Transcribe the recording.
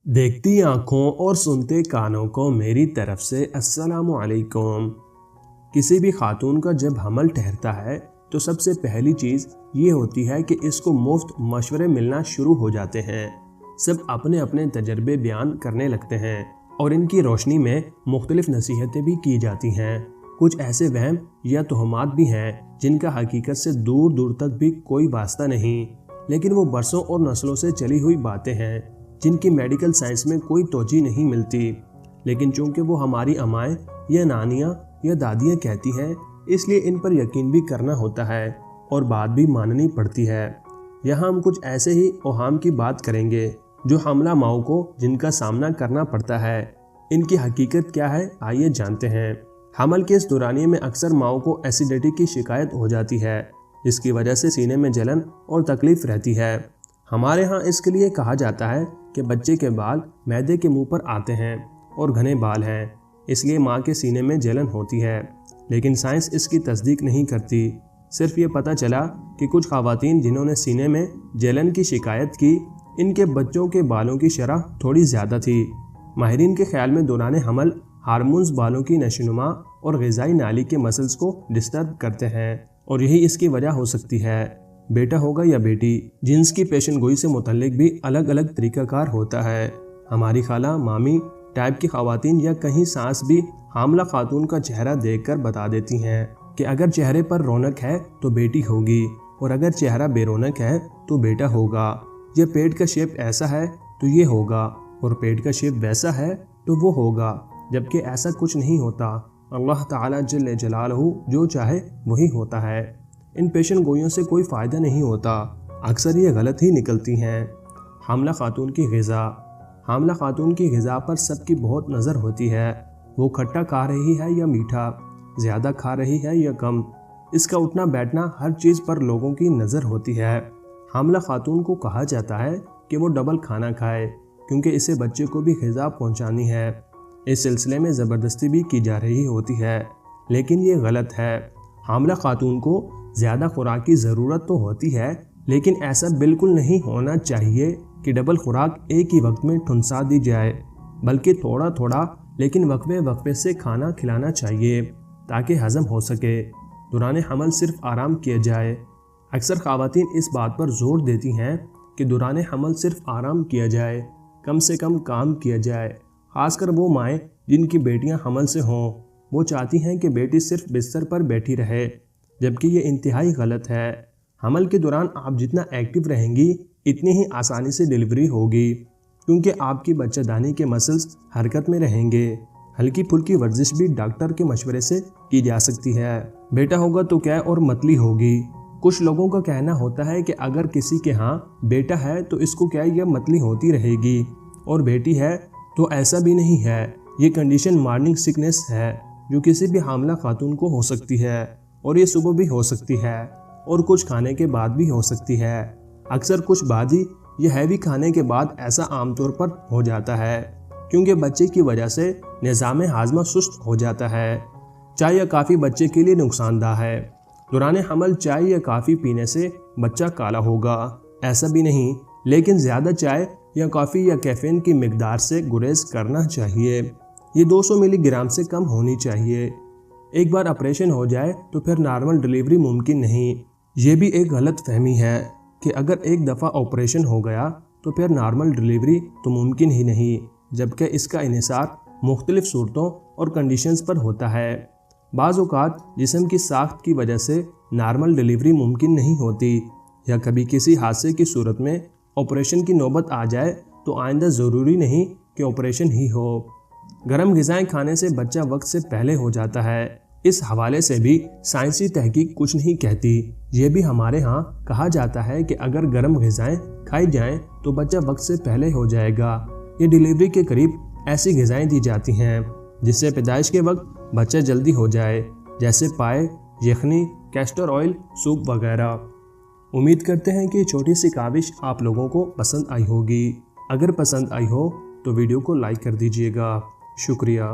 देखती आँखों और सुनते कानों को मेरी तरफ से अस्सलामु अलैकुम। किसी भी खातून का जब हमल ठहरता है तो सबसे पहली चीज़ ये होती है कि इसको मुफ्त मशवरे मिलना शुरू हो जाते हैं। सब अपने अपने तजर्बे बयान करने लगते हैं और इनकी रोशनी में मुख्तलिफ नसीहतें भी की जाती हैं। कुछ ऐसे वहम या तोहमात भी हैं जिनका हकीकत से दूर दूर तक भी कोई वास्ता नहीं, लेकिन वो बरसों और नस्लों से चली हुई बातें हैं जिनकी मेडिकल साइंस में कोई तोजी नहीं मिलती, लेकिन चूंकि वो हमारी अमाएँ या नानियाँ या दादियाँ कहती हैं, इसलिए इन पर यकीन भी करना होता है और बात भी माननी पड़ती है। यहाँ हम कुछ ऐसे ही ओहाम की बात करेंगे जो हमला माओ को जिनका सामना करना पड़ता है। इनकी हकीकत क्या है, आइए जानते हैं। हमल के इस दौरानिए में अक्सर माओ को एसिडिटी की शिकायत हो जाती है, जिसकी वजह से सीने में जलन और तकलीफ रहती है। हमारे यहाँ इसके लिए कहा जाता है कि बच्चे के बाल मैदे के मुंह पर आते हैं और घने बाल हैं, इसलिए माँ के सीने में जलन होती है, लेकिन साइंस इसकी तस्दीक नहीं करती। सिर्फ ये पता चला कि कुछ ख़वातीन जिन्होंने सीने में जलन की शिकायत की, इनके बच्चों के बालों की शरह थोड़ी ज़्यादा थी। माहिरीन के ख्याल में दौरान हमल हार्मोन्स बालों की नशोनुमा और ग़िज़ाई नाली के मसल्स को डिस्टर्ब करते हैं और यही इसकी वजह हो सकती है। बेटा होगा या बेटी, जिन्स की पेशन गोई से मुतल्लिक भी अलग अलग तरीक़ाकार होता है। हमारी खाला, मामी टाइप की ख़वातीन या कहीं सास भी हामला खातून का चेहरा देखकर बता देती हैं कि अगर चेहरे पर रौनक है तो बेटी होगी और अगर चेहरा बेरौनक है तो बेटा होगा। या पेट का शेप ऐसा है तो ये होगा और पेट का शेप वैसा है तो वो होगा, जबकि ऐसा कुछ नहीं होता। अल्लाह ताला जल्ले जलालहू जो चाहे वही होता है। इन पेशन गोइयों से कोई फ़ायदा नहीं होता, अक्सर ये गलत ही निकलती हैं। हामला खातून की ग़िज़ा। हामला खातून की ग़िज़ा पर सबकी बहुत नज़र होती है। वो खट्टा खा रही है या मीठा, ज़्यादा खा रही है या कम, इसका उठना बैठना हर चीज़ पर लोगों की नज़र होती है। हामला खातून को कहा जाता है कि वो डबल खाना खाए क्योंकि इसे बच्चे को भी ग़िज़ा पहुँचानी है। इस सिलसिले में ज़बरदस्ती भी की जा रही होती है, लेकिन ये गलत है। हामला खातून को ज़्यादा खुराक की ज़रूरत तो होती है, लेकिन ऐसा बिल्कुल नहीं होना चाहिए कि डबल खुराक एक ही वक्त में ठुनसा दी जाए, बल्कि थोड़ा थोड़ा लेकिन वक्फे वक्फे से खाना खिलाना चाहिए ताकि हज़म हो सके। दौरान हमल सिर्फ आराम किया जाए। अक्सर ख़वातीन इस बात पर ज़ोर देती हैं कि दौरान हमल सिर्फ आराम किया जाए, कम से कम काम किया जाए। ख़ासकर वो माएँ जिनकी बेटियाँ हमल से हों, वो चाहती हैं कि बेटी सिर्फ बिस्तर पर बैठी रहे, जबकि ये इंतहाई गलत है। हमल के दौरान आप जितना एक्टिव रहेंगी इतनी ही आसानी से डिलीवरी होगी, क्योंकि आपकी बच्चादानी के मसल्स हरकत में रहेंगे। हल्की फुल्की वर्जिश भी डॉक्टर के मशवरे से की जा सकती है। बेटा होगा तो क्या और मतली होगी। कुछ लोगों का कहना होता है कि अगर किसी के यहाँ बेटा है तो इसको क्या यह मतली होती रहेगी, और बेटी है तो ऐसा भी नहीं है। ये कंडीशन मॉर्निंग सिकनेस है जो किसी भी हामला खातून को हो सकती है, और ये सुबह भी हो सकती है और कुछ खाने के बाद भी हो सकती है। अक्सर कुछ बादी या हैवी खाने के बाद ऐसा आमतौर पर हो जाता है क्योंकि बच्चे की वजह से निज़ाम हाजमा सुस्त हो जाता है। चाय या काफ़ी बच्चे के लिए नुकसानदाह है। दौरान हमल चाय या काफ़ी पीने से बच्चा काला होगा, ऐसा भी नहीं, लेकिन ज़्यादा चाय या कॉफ़ी या कैफ़ीन की मिकदार से गुरेज करना चाहिए। ये 200 मिलीग्राम से कम होनी चाहिए। एक बार ऑपरेशन हो जाए तो फिर नॉर्मल डिलीवरी मुमकिन नहीं। ये भी एक गलत फहमी है कि अगर एक दफ़ा ऑपरेशन हो गया तो फिर नॉर्मल डिलीवरी तो मुमकिन ही नहीं, जबकि इसका इन्हिसार मुख्तलिफ सूरतों और कंडीशंस पर होता है। बाज़ औक़ात जिस्म की साख्त की वजह से नॉर्मल डिलीवरी मुमकिन नहीं होती, या कभी किसी हादसे की सूरत में ऑपरेशन की नौबत आ जाए तो आइंदा ज़रूरी नहीं कि ऑपरेशन ही हो। गर्म ग़िज़ाएँ खाने से बच्चा वक्त से पहले हो जाता है। इस हवाले से भी साइंसी तहकीक कुछ नहीं कहती। ये भी हमारे यहाँ कहा जाता है कि अगर गर्म ग़िज़ाएँ खाई जाएँ तो बच्चा वक्त से पहले हो जाएगा। ये डिलीवरी के करीब ऐसी ग़िज़ाएँ दी जाती हैं जिससे पैदाइश के वक्त बच्चा जल्दी हो जाए, जैसे पाए, यखनी, कैस्टर ऑयल, सूप वगैरह। उम्मीद करते हैं कि छोटी सी काविश आप लोगों को पसंद आई होगी। अगर पसंद आई हो तो वीडियो को लाइक कर दीजिएगा। शुक्रिया।